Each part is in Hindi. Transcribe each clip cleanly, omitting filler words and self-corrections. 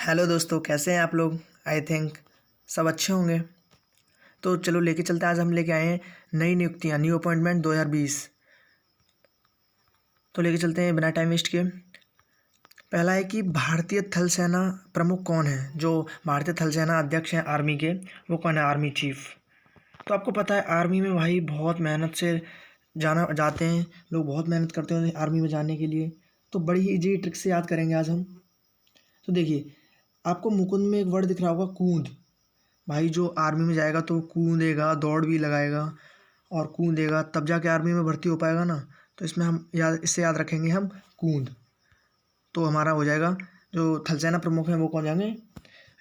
हेलो दोस्तों, कैसे हैं आप लोग। आई थिंक सब अच्छे होंगे। तो चलो लेके चलते हैं। आज हम लेके आए हैं नई नियुक्तियां, न्यू अपॉइंटमेंट 2020। तो लेके चलते हैं बिना टाइम वेस्ट किए। पहला है कि भारतीय थल सेना प्रमुख कौन है। जो भारतीय थल सेना अध्यक्ष हैं आर्मी के, वो कौन है? Army chief. तो आपको पता है आर्मी में भाई बहुत मेहनत से जाते हैं लोग, बहुत मेहनत करते हैं आर्मी में जाने के लिए। तो बड़ी ही इजी ट्रिक से याद करेंगे आज हम। तो देखिए, आपको मुकुंद में एक वर्ड दिख रहा होगा, कूद। भाई जो आर्मी में जाएगा तो कूदेगा, दौड़ भी लगाएगा और कूदेगा, तब जाके आर्मी में भर्ती हो पाएगा ना। तो इसमें हम इससे याद रखेंगे हम कूद। तो हमारा हो जाएगा, जो थल सेना प्रमुख हैं वो कौन जाएंगे?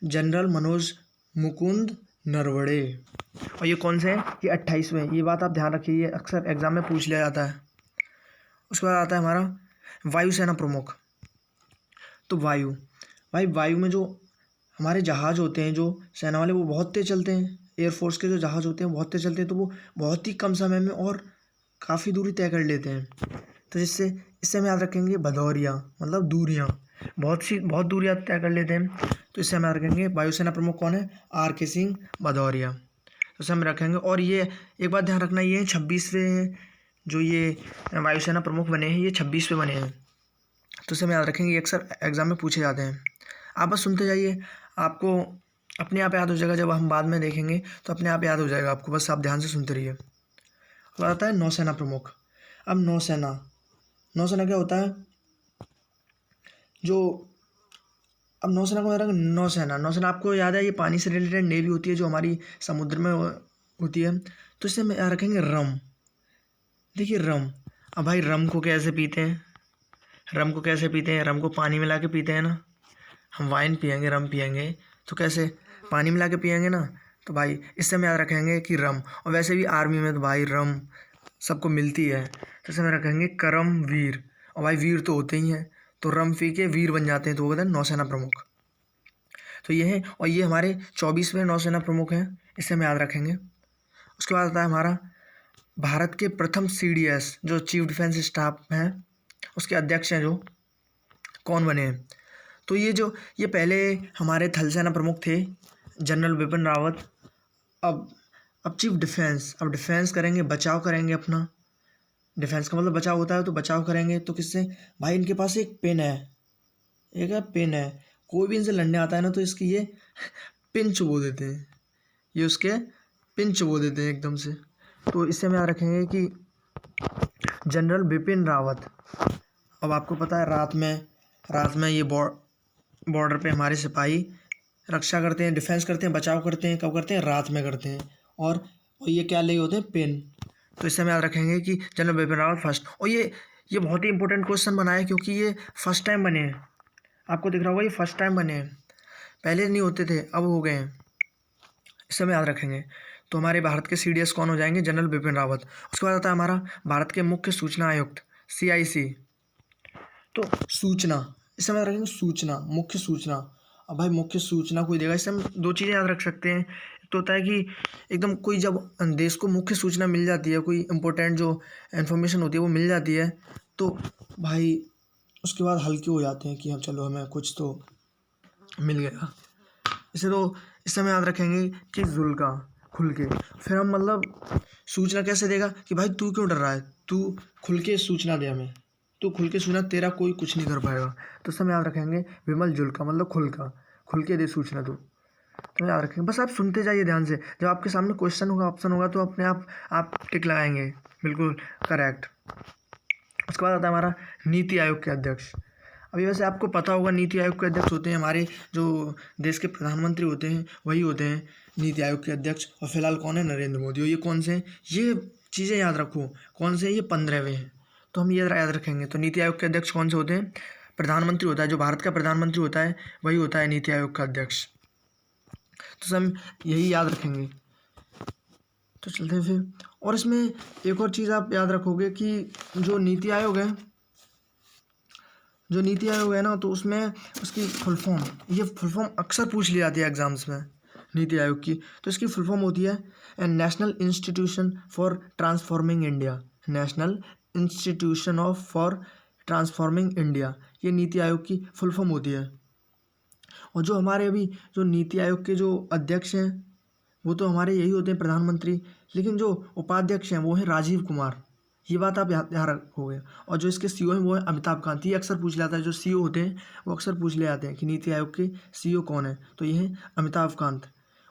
जनरल मनोज मुकुंद नरवणे। और ये कौन से हैं? ये 28वें। ये बात आप ध्यान रखिए, ये अक्सर एग्जाम में पूछ लिया जाता है। उसके बाद आता है हमारा वायुसेना प्रमुख। तो भाई वायु में जो हमारे जहाज़ होते हैं, जो सेना वाले, वो बहुत तेज़ चलते हैं। एयरफोर्स के जो जहाज़ होते हैं बहुत तेज़ चलते हैं, तो वो बहुत ही कम समय में और काफ़ी दूरी तय कर लेते हैं। तो इससे हम याद रखेंगे भदौरिया, मतलब दूरियाँ, बहुत दूरियाँ तय कर लेते हैं। तो इससे हम याद रखेंगे वायुसेना प्रमुख कौन है? RK सिंह भदौरिया। तो इसे हम रखेंगे। और ये एक बात ध्यान रखना, ये 26वें जो ये वायुसेना प्रमुख बने हैं, ये 26वें बने हैं। तो इसे हम याद रखेंगे, ये अक्सर एग्जाम में पूछे जाते हैं। आप बस सुनते जाइए, आपको अपने आप याद हो जाएगा। जब हम बाद में देखेंगे तो अपने आप याद हो जाएगा आपको, बस आप ध्यान से सुनते रहिए। अब आता है नौसेना प्रमुख। अब नौसेना क्या होता है? जो अब नौसेना को नौसेना आपको याद है, ये पानी से रिलेटेड नेवी होती है जो हमारी समुद्र में होती है। तो इससे हम याद रखेंगे रम। देखिए रम, अब भाई रम को कैसे पीते हैं? रम को पानी मिला के पीते हैं ना। हम वाइन पियेंगे, रम पियेंगे तो कैसे? पानी मिला के पियेंगे ना। तो भाई इससे हम याद रखेंगे कि रम। और वैसे भी आर्मी में तो भाई रम सबको मिलती है, तो इससे हम रखेंगे करम वीर। और भाई वीर तो होते ही हैं, तो रम पी के वीर बन जाते हैं, तो वो कहते हैं नौसेना प्रमुख। तो ये है, और ये हमारे 24वें नौसेना प्रमुख हैं, इससे हम याद रखेंगे। उसके बाद आता है हमारा भारत के प्रथम CDS, जो चीफ डिफेंस स्टाफ हैं, उसके अध्यक्ष हैं, जो कौन बने हैं? तो ये पहले हमारे थल सेना प्रमुख थे, जनरल बिपिन रावत। अब डिफेंस करेंगे, बचाव करेंगे अपना। डिफेंस का मतलब बचाव होता है, तो बचाव करेंगे तो किससे? भाई इनके पास एक पेन है। कोई भी इनसे लड़ने आता है ना, तो इसकी ये पिन चुबो देते हैं, ये उसके पिन चुबो देते हैं एकदम से। तो इससे हम याद रखेंगे कि जनरल बिपिन रावत। अब आपको पता है रात में ये बॉर्डर पे हमारे सिपाही रक्षा करते हैं, डिफेंस करते हैं, बचाव करते हैं। कब करते हैं? रात में करते हैं। और ये क्या लिए होते हैं? पेन। तो इससे हम याद रखेंगे कि जनरल बिपिन रावत फर्स्ट। और ये बहुत ही इंपॉर्टेंट क्वेश्चन बना है, क्योंकि ये फर्स्ट टाइम बने हैं। आपको दिख रहा होगा, ये फर्स्ट टाइम बने हैं, पहले नहीं होते थे, अब हो गए हैं। इससे हम याद रखेंगे। तो हमारे भारत के CDS कौन हो जाएंगे? जनरल बिपिन रावत। उसके बाद आता है हमारा भारत के मुख्य सूचना आयुक्त, CIC। तो सूचना, इससे हम याद रखेंगे सूचना, मुख्य सूचना। अब भाई मुख्य सूचना कोई देगा, इससे हम दो चीज़ें याद रख सकते हैं। तो होता है कि एकदम कोई, जब देश को मुख्य सूचना मिल जाती है, कोई इंपॉर्टेंट जो इन्फॉर्मेशन होती है वो मिल जाती है, तो भाई उसके बाद हल्के हो जाते हैं कि हम चलो हमें कुछ तो मिल गया। इससे हम याद रखेंगे कि जुल्का, खुल के। फिर हम मतलब सूचना कैसे देगा कि भाई तू क्यों डर रहा है, तू खुल के सूचना दे हमें, तू खुल के सूचना, तेरा कोई कुछ नहीं कर पाएगा। तो इससे हम याद रखेंगे विमल जुल्का, मतलब खुल के दे सूचना तू। तो याद रखेंगे, बस आप सुनते जाइए ध्यान से। जब आपके सामने क्वेश्चन होगा, ऑप्शन होगा, तो अपने आप टिक लगाएंगे, बिल्कुल करेक्ट। उसके बाद आता है हमारा नीति आयोग के अध्यक्ष। अभी वैसे आपको पता होगा, नीति आयोग के अध्यक्ष होते हैं हमारे जो देश के प्रधानमंत्री होते हैं, वही होते हैं नीति आयोग के अध्यक्ष। और फिलहाल कौन है? नरेंद्र मोदी। और ये कौन से हैं? ये चीज़ें याद रखो, कौन से? ये 15वें हैं। तो हम ये याद रखेंगे। तो नीति आयोग के अध्यक्ष कौन से होते हैं? प्रधानमंत्री होता है, जो भारत का प्रधानमंत्री होता है वही होता है नीति आयोग का अध्यक्ष। तो हम यही याद रखेंगे। तो चलते हैं फिर। और इसमें एक और चीज़ आप याद रखोगे कि जो नीति आयोग है ना, तो उसमें उसकी फुल फॉर्म अक्सर पूछ ली जाती है एग्जाम्स में, नीति आयोग की। तो इसकी फुल फॉर्म होती है national institution for transforming India. National institution for transforming India, ये नीति आयोग की फुल फॉर्म होती है। और जो हमारे अभी जो नीति आयोग के जो अध्यक्ष हैं वो तो हमारे यही होते हैं प्रधानमंत्री, लेकिन जो उपाध्यक्ष हैं वो हैं राजीव कुमार। ये बात आप यहाँ रखोगे। और जो इसके सीईओ हैं वो है अमिताभ कांत। ये अक्सर पूछ लेता है, जो सीईओ होते हैं वो अक्सर पूछ ले आते हैं कि नीति आयोग के सीईओ कौन है, तो ये है अमिताभ कांत।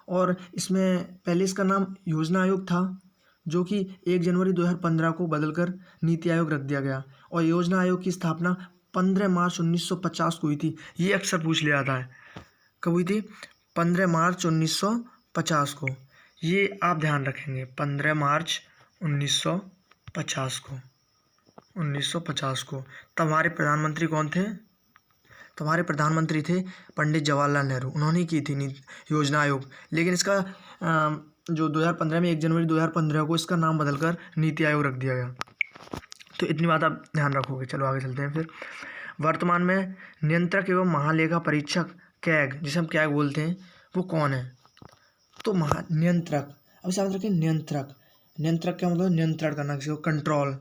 और इसमें पहले इसका नाम योजना आयोग था, जो कि 1 जनवरी 2015 को बदलकर नीति आयोग रख दिया गया। और योजना आयोग की स्थापना 15 मार्च 1950 को हुई थी। ये अक्सर पूछ लिया जाता है, कब हुई थी? 15 मार्च 1950 को। ये आप ध्यान रखेंगे, 15 मार्च 1950 को, 1950 को। तब हमारे प्रधानमंत्री कौन थे? तो हमारे प्रधानमंत्री थे पंडित जवाहरलाल नेहरू। उन्होंने की थी योजना आयोग। लेकिन इसका जो 2015 में 1 जनवरी 2015 को इसका नाम बदलकर नीति आयोग रख दिया गया। तो इतनी बात आप ध्यान रखोगे। चलो आगे चलते हैं। फिर वर्तमान में नियंत्रक एवं महालेखा परीक्षक कैग, जिसे हम कैग बोलते हैं, वो कौन है? तो नियंत्रक। अब इसे याद रखें, नियंत्रक। नियंत्रक क्या मतलब? नियंत्रण करना, किसी को कंट्रोल।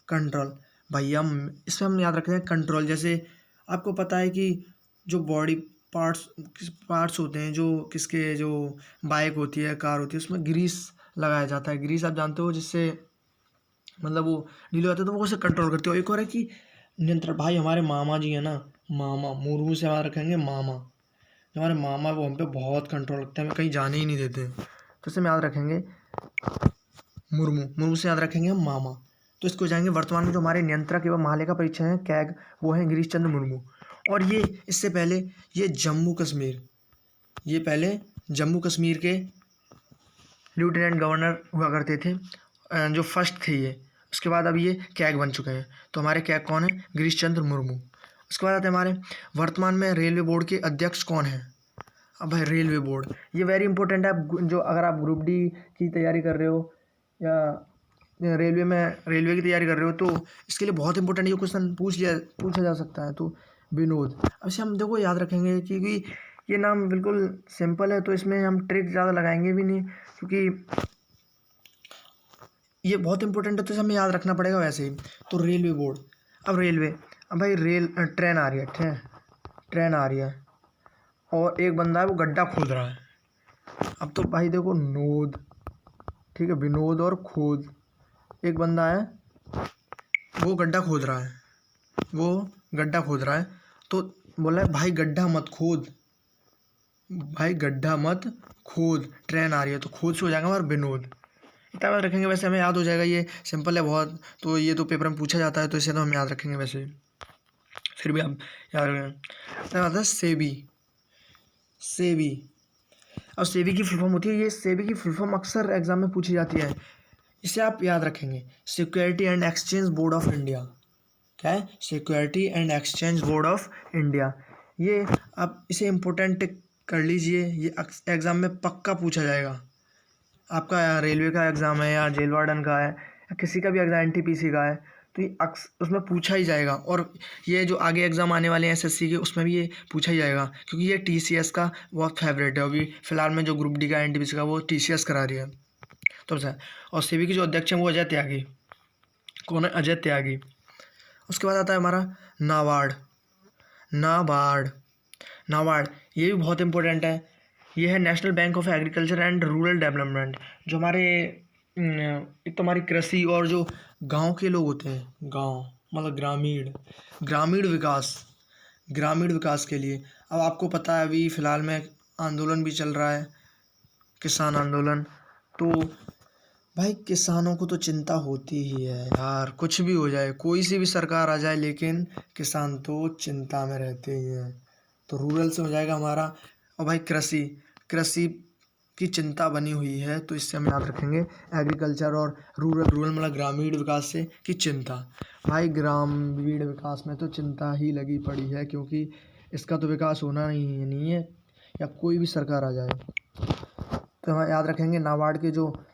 कंट्रोल भैया, इसमें हम याद रखते हैं कंट्रोल। जैसे आपको पता है कि जो बॉडी पार्ट्स होते हैं, जो किसके, जो बाइक होती है, कार होती है, उसमें ग्रीस लगाया जाता है। ग्रीस आप जानते हो, जिससे मतलब वो ढीले होते हैं, तो वो उसे कंट्रोल करते हो। एक और है कि नियंत्रण। भाई हमारे मामा जी है ना, मामा, मुर्मू से याद रखेंगे मामा। जो हमारे मामा वो हम पे बहुत कंट्रोल रखते हैं, हमें कहीं जाने ही नहीं देते। तो इसे हम याद रखेंगे मुर्मू। मुर्मू से याद रखेंगे हम मामा। तो इसको जाएंगे। वर्तमान में जो हमारे नियंत्रक एवं महालेखा परीक्षक हैं कैग, वो हैं गिरीश चंद्र मुर्मू। और ये इससे पहले ये जम्मू कश्मीर के लेफ्टिनेंट गवर्नर हुआ करते थे, जो फर्स्ट थे ये। उसके बाद अब ये कैग बन चुके हैं। तो हमारे कैग कौन है? गिरीश चंद्र मुर्मू। उसके बाद आते हैं हमारे वर्तमान में रेलवे बोर्ड के अध्यक्ष कौन है? अब भाई रेलवे बोर्ड, ये वेरी इंपॉर्टेंट है। जो अगर आप ग्रुप डी की तैयारी कर रहे हो या रेलवे की तैयारी कर रहे हो, तो इसके लिए बहुत इंपॉर्टेंट ये क्वेश्चन पूछा जा सकता है। तो विनोद, अब से हम देखो याद रखेंगे, क्योंकि ये नाम बिल्कुल सिंपल है, तो इसमें हम ट्रिक ज़्यादा लगाएंगे भी नहीं, क्योंकि ये बहुत इंपॉर्टेंट है, तो हमें याद रखना पड़ेगा वैसे ही। तो रेलवे बोर्ड। अब भाई ट्रेन आ रही है, ट्रेन आ रही है, और एक बंदा है वो गड्ढा खोद रहा है। अब तो भाई देखो, नोद, ठीक है, विनोद और खोद। एक बंदा है वो गड्ढा खोद रहा है, तो बोला है भाई गड्ढा मत खोद, ट्रेन आ रही है। तो खोद से हो जाएगा हमारा विनोद। इतना याद रखेंगे, वैसे हमें याद हो जाएगा, ये सिंपल है बहुत। तो ये तो पेपर में पूछा जाता है, तो इसे तो हम याद रखेंगे वैसे, फिर भी आप याद रखेंगे। आता है सेबी। और सेबी की फुल फॉर्म होती है, ये सेबी की फुल फॉर्म अक्सर एग्जाम में पूछी जाती है। इसे आप याद रखेंगे, security and exchange board of India. क्या है? Security and exchange board of India. ये आप इसे इम्पोर्टेंट कर लीजिए, ये एग्ज़ाम में पक्का पूछा जाएगा। आपका रेलवे का एग्ज़ाम है या जेल वार्डन का है या किसी का भी एग्ज़ाम एनटीपीसी का है, तो ये उसमें पूछा ही जाएगा। और ये जो आगे एग्ज़ाम आने वाले हैं एसएससी के, उसमें भी ये पूछा ही जाएगा, क्योंकि ये टीसीएस का बहुत फेवरेट है। अभी फिलहाल में जो ग्रुप डी का एनटीपीसी का वो टीसीएस करा रही है। तो सर, और सेबी के जो अध्यक्ष हैं वो अजय त्यागी। कौन है? अजय त्यागी। उसके बाद आता है हमारा नाबार्ड। ये भी बहुत इंपॉर्टेंट है। ये है national bank of agriculture and rural development. जो हमारे एक तो हमारी कृषि और जो गांव के लोग होते हैं, गांव मतलब ग्रामीण विकास के लिए। अब आपको पता है अभी फ़िलहाल में आंदोलन भी चल रहा है, किसान आंदोलन। तो भाई किसानों को तो चिंता होती ही है यार, कुछ भी हो जाए, कोई सी भी सरकार आ जाए, लेकिन किसान तो चिंता में रहते ही हैं। तो रूरल से हो जाएगा हमारा। और भाई कृषि की चिंता बनी हुई है, तो इससे हम याद रखेंगे एग्रीकल्चर और रूरल मतलब ग्रामीण विकास से की चिंता। भाई ग्रामीण विकास में तो चिंता ही लगी पड़ी है, क्योंकि इसका तो विकास होना ही नहीं है, या कोई भी सरकार आ जाए। तो हम याद रखेंगे नाबार्ड के जो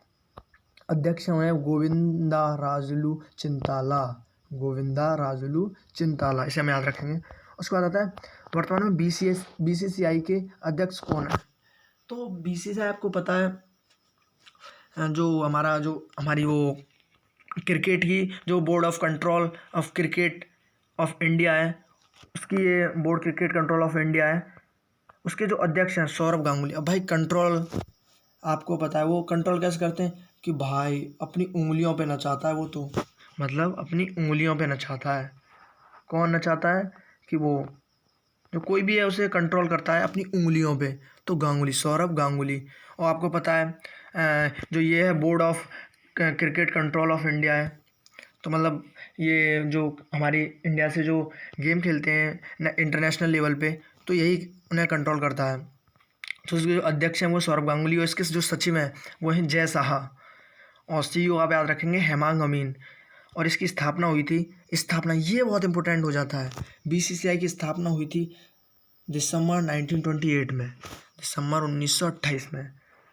अध्यक्ष हैं गोविंदा राजुलू चिंताला, इसे हम याद रखेंगे। उसके बाद आता है वर्तमान में बीसीसीआई के अध्यक्ष कौन है? तो बीसीसीआई आपको पता है, जो हमारी वो क्रिकेट की जो board of control of cricket of India है, उसकी ये board cricket control of India है। उसके जो अध्यक्ष हैं सौरभ गांगुली। अब भाई कंट्रोल आपको पता है वो कंट्रोल कैसे करते हैं कि भाई अपनी उंगलियों पे नचाता है वो, तो मतलब अपनी उंगलियों पे नचाता है। कौन नचाता है कि वो जो कोई भी है उसे कंट्रोल करता है अपनी उंगलियों पे, तो गांगुली, सौरभ गांगुली। और आपको पता है जो ये है board of cricket control of India है, तो मतलब ये जो हमारी इंडिया से जो गेम खेलते हैं इंटरनेशनल लेवल पे, तो यही उन्हें कंट्रोल करता है। तो उसके जो अध्यक्ष हैं वो सौरभ गांगुली, और इसके जो सचिव हैं वो हैं जय साहा, और सीईओ आप याद रखेंगे हेमांग अमीन। और इसकी स्थापना हुई थी, स्थापना ये बहुत इंपॉर्टेंट हो जाता है, बीसीसीआई की स्थापना हुई थी दिसंबर 1928 में, दिसंबर 1928 में,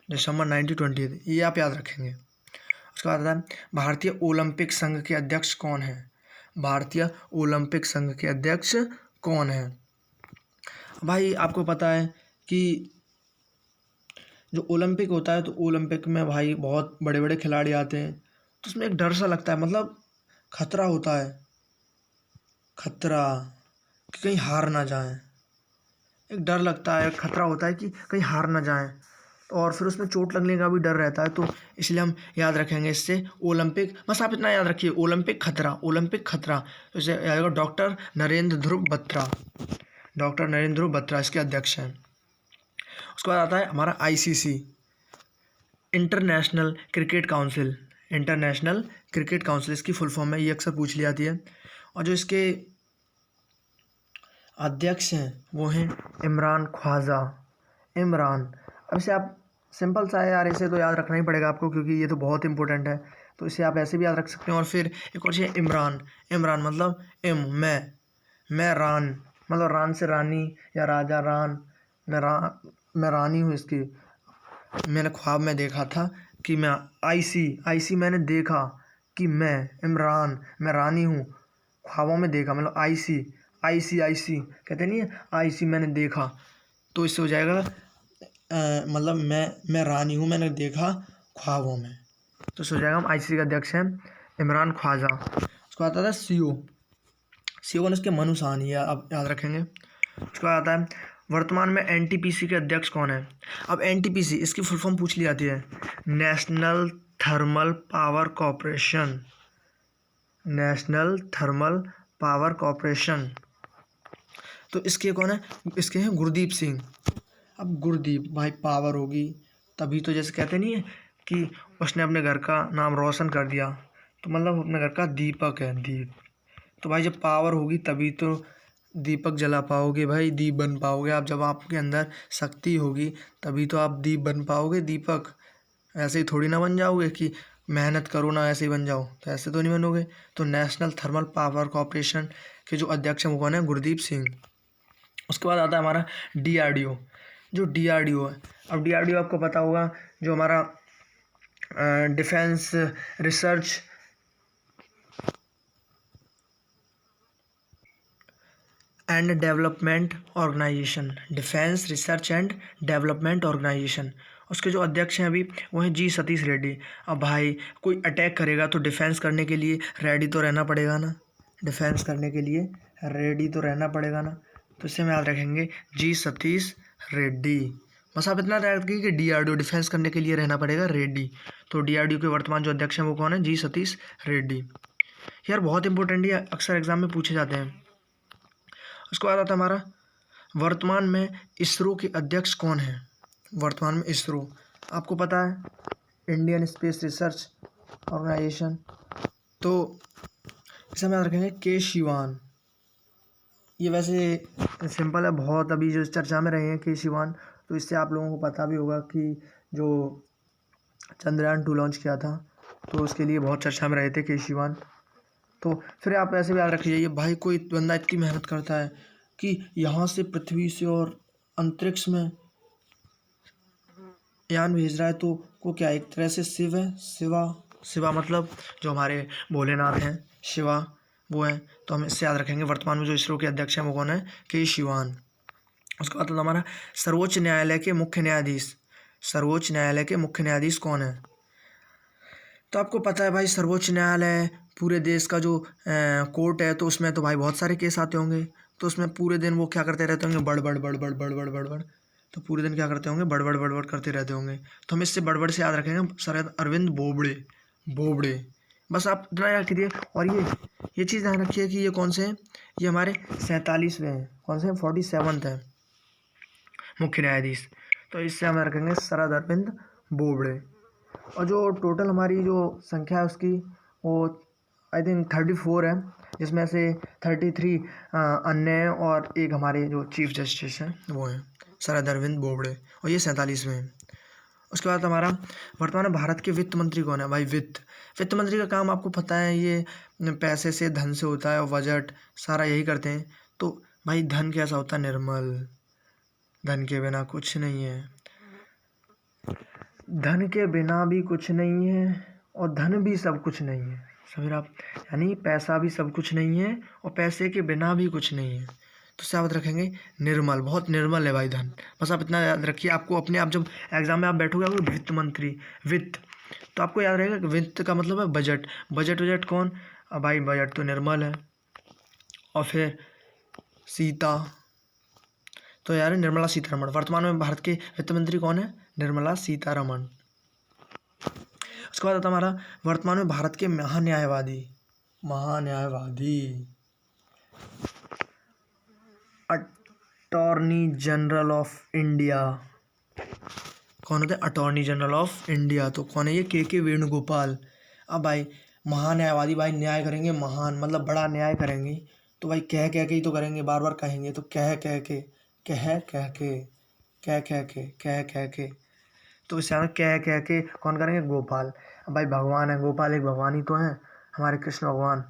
दिसंबर 1928, ये आप याद रखेंगे। उसके बाद आता है भारतीय ओलंपिक संघ के अध्यक्ष कौन है। भारतीय ओलंपिक संघ के अध्यक्ष कौन है। भाई आपको पता है कि जो ओलंपिक होता है, तो ओलंपिक में भाई बहुत बड़े बड़े खिलाड़ी आते हैं, तो उसमें एक डर सा लगता है, मतलब खतरा होता है, खतरा कि कहीं हार ना जाएं, एक डर लगता है, खतरा होता है कि कहीं हार ना जाएं, और फिर उसमें चोट लगने का भी डर रहता है। तो इसलिए हम याद रखेंगे इससे ओलंपिक, बस आप इतना याद रखिए ओलंपिक खतरा, ओलंपिक खतरा। तो इसे याद रखो डॉक्टर नरेंद्र ध्रुव बत्रा, डॉक्टर नरेंद्र ध्रुव बत्रा इसके अध्यक्ष हैं। उसके बाद आता है हमारा ICC, international cricket council, international cricket council इसकी फुल फॉर्म है, ये अक्सर पूछ ली जाती है। और जो इसके अध्यक्ष हैं वो हैं इमरान ख्वाजा, इमरान। अब इसे आप सिंपल सा है यार, इसे तो याद रखना ही पड़ेगा आपको क्योंकि ये तो बहुत इंपॉर्टेंट है, तो इसे आप ऐसे भी याद रख सकते हैं। और फिर एक और चीज़ है इमरान, इमरान मतलब मैं रान, मतलब रान से रानी या राजा रान, मैं रानी हूँ इसकी। मैंने ख्वाब में देखा था कि मैं आईसी मैंने देखा कि मैं इमरान, मैं रानी हूँ, ख्वाबों में देखा, मतलब आईसी कहते नहीं है, आईसी मैंने देखा, तो इससे हो जाएगा मतलब मैं रानी हूँ, मैंने देखा ख्वाबों में, तो इससे हो जाएगा हम आईसीसी के अध्यक्ष हैं इमरान ख्वाजा। उसको आता था सीओ कौन, इसके मनु साहनी, आप याद रखेंगे। उसके बाद आता है वर्तमान में एनटीपीसी के अध्यक्ष कौन है। अब एनटीपीसी इसकी फुल फॉर्म पूछ ली जाती है, national thermal power corporation, national thermal power corporation. तो इसके कौन है, इसके हैं गुरदीप सिंह। अब गुरदीप भाई पावर होगी तभी तो, जैसे कहते नहीं है कि उसने अपने घर का नाम रोशन कर दिया, तो मतलब अपने घर का दीपक है, दीप। तो भाई जब पावर होगी तभी तो दीपक जला पाओगे भाई, दीप बन पाओगे आप, जब आपके अंदर शक्ति होगी तभी तो आप दीप बन पाओगे, दीपक। ऐसे ही थोड़ी ना बन जाओगे कि मेहनत करो ना ऐसे ही बन जाओ, तो ऐसे तो नहीं बनोगे। तो नेशनल थर्मल पावर कॉरपोरेशन के जो अध्यक्ष हैं वो कौन है, गुरदीप सिंह। उसके बाद आता है हमारा डीआरडीओ, जो डीआरडीओ है। अब डीआरडीओ आपको पता होगा जो हमारा defence research and development organisation, defence research and development organisation, उसके जो अध्यक्ष हैं अभी वो हैं जी सतीश रेड्डी। अब भाई कोई अटैक करेगा तो डिफेंस करने के लिए रेडी तो रहना पड़ेगा ना, डिफेंस करने के लिए रेडी तो रहना पड़ेगा ना, तो इसे हम याद रखेंगे जी सतीश रेड्डी। बस आप इतना याद रखिए कि डीआरडीओ डिफेंस करने के लिए रहना पड़ेगा रेडी, तो डीआरडीओ के वर्तमान जो अध्यक्ष हैं वो कौन है, जी सतीश रेड्डी। यार बहुत इंपॉर्टेंट, ये अक्सर एग्जाम में पूछे जाते हैं। उसके बाद आता है हमारा वर्तमान में इसरो के अध्यक्ष कौन है। वर्तमान में इसरो आपको पता है इंडियन स्पेस रिसर्च ऑर्गेनाइजेशन, तो इसे हम याद रखेंगे के शिवान। ये वैसे सिंपल है बहुत, अभी जो चर्चा में रहे हैं के शिवान, तो इससे आप लोगों को पता भी होगा कि जो चंद्रयान 2 लॉन्च किया था तो उसके लिए बहुत चर्चा में रहे थे के शिवान। तो फिर आप ऐसे भी याद रख लीजिए भाई, कोई बंदा इतनी मेहनत करता है कि यहाँ से पृथ्वी से और अंतरिक्ष में यान भेज रहा है, तो वो क्या एक तरह से शिव है, शिवा मतलब जो हमारे भोलेनाथ हैं, शिवा वो हैं। तो हम इससे याद रखेंगे वर्तमान में जो इसरो के अध्यक्ष हैं वो कौन है, के शिवान। उसके बाद हमारा सर्वोच्च न्यायालय के मुख्य न्यायाधीश, सर्वोच्च न्यायालय के मुख्य न्यायाधीश कौन है। तो आपको पता है भाई सर्वोच्च न्यायालय पूरे देश का जो कोर्ट है, तो उसमें तो भाई बहुत सारे केस आते होंगे, तो उसमें पूरे दिन वो क्या करते रहते होंगे, बड़बड़ बड़बड़ बड़बड़ बड़बड़। तो पूरे दिन क्या करते होंगे, बड़बड़ बड़बड़ करते रहते होंगे। तो हम इससे बड़बड़ से याद रखेंगे शरद अरविंद बोबड़े, बोबड़े। बस आप इतना याद कीजिए। और ये चीज़ ध्यान रखिए कि ये कौन से हैं, ये हमारे 47वें हैं। कौन से हैं, 47th है मुख्य न्यायाधीश। तो इससे हम रखेंगे शरद अरविंद बोबड़े। और जो टोटल हमारी जो संख्या है उसकी, वो आई थिंक 34 है, जिसमें से 33 अन्य हैं और एक हमारे जो चीफ जस्टिस हैं वो हैं शरद अरविंद बोबड़े, और ये 47वें हैं। उसके बाद हमारा वर्तमान में भारत के वित्त मंत्री कौन है भाई। वित्त मंत्री का काम आपको पता है, ये पैसे से, धन से होता है, और बजट सारा यही करते हैं। तो भाई धन कैसा होता है, निर्मल। धन के बिना कुछ नहीं है, धन के बिना भी कुछ नहीं है, और धन भी सब कुछ नहीं है, समझ रहे आप। यानी पैसा भी सब कुछ नहीं है और पैसे के बिना भी कुछ नहीं है। तो सावध रखेंगे, निर्मल, बहुत निर्मल है भाई धन। बस आप इतना याद रखिए। आपको अपने आप जब एग्जाम में आप बैठोगे, आपको वित्त मंत्री, वित्त, तो आपको याद रहेगा कि वित्त का मतलब है बजट। बजट कौन, अब भाई बजट तो निर्मल है। और फिर सीता, तो यार निर्मला सीतारमण। वर्तमान में भारत के वित्त मंत्री कौन है, निर्मला सीतारमण। उसके बाद आता हमारा वर्तमान में भारत के महान्यायवादी अटॉर्नी जनरल ऑफ इंडिया। कौन होते हैं, अटॉर्नी जनरल ऑफ इंडिया। तो कौन है ये, के वेणुगोपाल। अब भाई महान्यायवादी, भाई न्याय करेंगे, महान मतलब बड़ा न्याय करेंगे। तो भाई कह के ही तो करेंगे, बार बार कहेंगे। तो कह के तो इससे हमें कह के कौन करेंगे, गोपाल। अब भाई भगवान है, गोपाल एक भगवान ही तो हैं हमारे कृष्ण भगवान।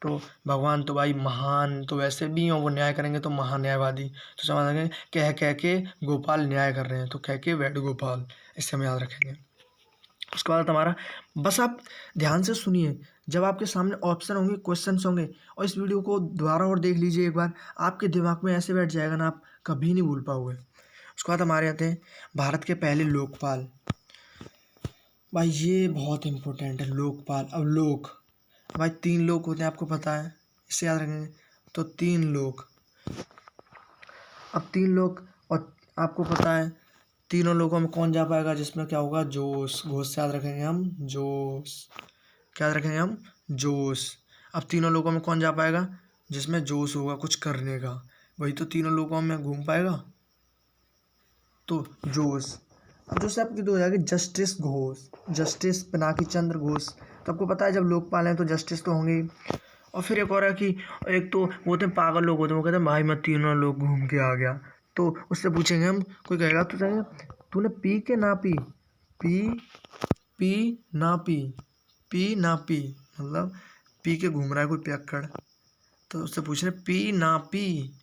तो भगवान तो भाई महान तो वैसे भी हैं, वो न्याय करेंगे तो महान्यायवादी। तो समझ रखेंगे, कह के गोपाल न्याय कर रहे हैं, तो कह के वेणुगोपाल, इससे हम याद रखेंगे। उसके बाद हमारा, बस आप ध्यान से सुनिए, जब आपके सामने ऑप्शन होंगे, क्वेश्चंस होंगे, और इस वीडियो को दोबारा और देख लीजिए एक बार, आपके दिमाग में ऐसे बैठ जाएगा ना, आप कभी नहीं भूल पाओगे। उसके बाद हमारे आते हैं भारत के पहले लोकपाल। भाई ये बहुत इम्पोर्टेंट है, लोकपाल। अब लोक, भाई 3 लोक होते हैं, आपको पता है, इससे याद रखेंगे। तो 3 लोक, अब 3 लोक, और आपको पता है तीनों लोगों में कौन जा पाएगा, जिसमें क्या होगा, जोश। घोष से याद रखेंगे हम, जोश। क्या याद रखेंगे हम, जोश। अब तीनों लोगों में कौन जा पाएगा, जिसमें जोश होगा कुछ करने का, वही तो तीनों लोगों में घूम पाएगा, तो जोश। अब जो से आपकी दो हो जाएगी, जस्टिस घोष, जस्टिस पिनाकी चंद्र घोष। तो आपको पता है जब लोकपाल हैं तो जस्टिस तो होंगे ही। और फिर एक और है कि एक तो वो होते हैं पागल लोग होते हैं, वो कहते हैं भाई मैं तीनों लोग घूम के आ गया। तो उससे पूछेंगे हम, कोई कहेगा तो कहेंगे तूने पी के ना पी, पी ना पी, मतलब पी के घूम रहा है कोई पियक्कड़। तो उससे पूछ रहे पी ना पी,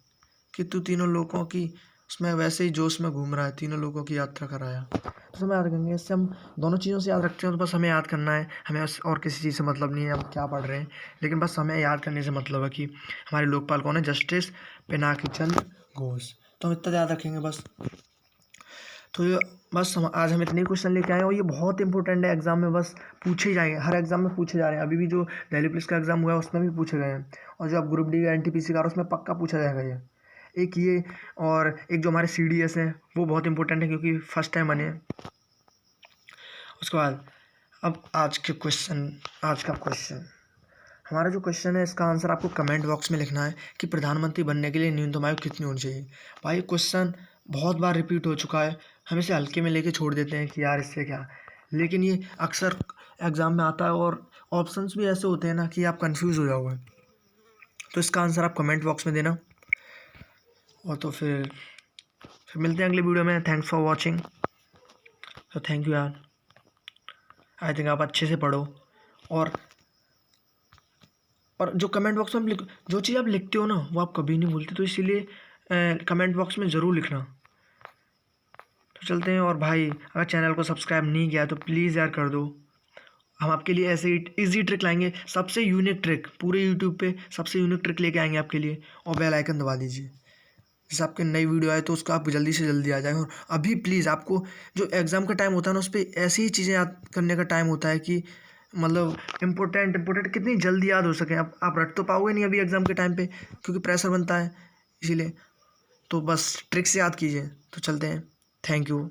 कि तू तीनों लोगों की उसमें वैसे ही जोश में घूम रहा है, तीनों लोगों की यात्रा कराया। तो हमें याद रखेंगे, इससे हम दोनों चीज़ों से याद रखते हैं। तो बस हमें याद करना है, हमें और किसी चीज़ से मतलब नहीं है हम क्या पढ़ रहे हैं, लेकिन बस हमें याद करने से मतलब है कि हमारे लोकपाल कौन है, जस्टिस पिनाकी चंद्र घोष। तो हम इतना याद रखेंगे बस। तो ये बस आज हम इतने क्वेश्चन लेके आए हैं, और ये बहुत इंपॉर्टेंट है, एग्जाम में बस पूछे जाएंगे, हर एग्जाम में पूछे जा रहे हैं। अभी भी जो दिल्ली पुलिस का एग्जाम हुआ है उसमें भी पूछे गए हैं, और जो अब ग्रुप डी का NTPC का उसमें पक्का पूछा जाएगा ये एक ये। और एक जो हमारे CDS है वो बहुत इंपॉर्टेंट है, क्योंकि फर्स्ट टाइम बने हैं। उसके बाद अब आज का क्वेश्चन, हमारा जो क्वेश्चन है इसका आंसर आपको कमेंट बॉक्स में लिखना है कि प्रधानमंत्री बनने के लिए न्यूनतम आयु कितनी होनी चाहिए। भाई क्वेश्चन बहुत बार रिपीट हो चुका है, हम इसे हल्के में लेके छोड़ देते हैं कि यार इससे क्या, लेकिन ये अक्सर एग्ज़ाम में आता है, और ऑप्शंस भी ऐसे होते हैं ना कि आप कंफ्यूज हो जाओगे। तो इसका आंसर आप कमेंट बॉक्स में देना। और तो फिर मिलते हैं अगले वीडियो में। Thanks for watching. तो थैंक यू यार, आई थिंक आप अच्छे से पढ़ो, और जो कमेंट बॉक्स में जो चीज़ आप लिखते हो ना वो आप कभी नहीं भूलते, तो इसीलिए कमेंट बॉक्स में ज़रूर लिखना। तो चलते हैं। और भाई अगर चैनल को सब्सक्राइब नहीं किया तो प्लीज़ यार कर दो। हम आपके लिए ऐसे ही ईजी ट्रिक लाएंगे, सबसे यूनिक ट्रिक पूरे यूट्यूब पे, सबसे यूनिक ट्रिक लेके आएंगे आपके लिए। और बेल आइकन दबा दीजिए, जैसे आपके नई वीडियो आए तो उसका आप जल्दी से जल्दी आ जाए। और अभी प्लीज़ आपको जो एग्ज़ाम का टाइम होता है ना, उस पर ऐसी ही चीज़ें याद करने का टाइम होता है कि मतलब इम्पोर्टेंट कितनी जल्दी याद हो सके। आप रट तो पाओगे नहीं अभी एग्ज़ाम के टाइम पे, क्योंकि प्रेशर बनता है। इसीलिए तो बस ट्रिक से याद कीजिए। तो चलते हैं। Thank you.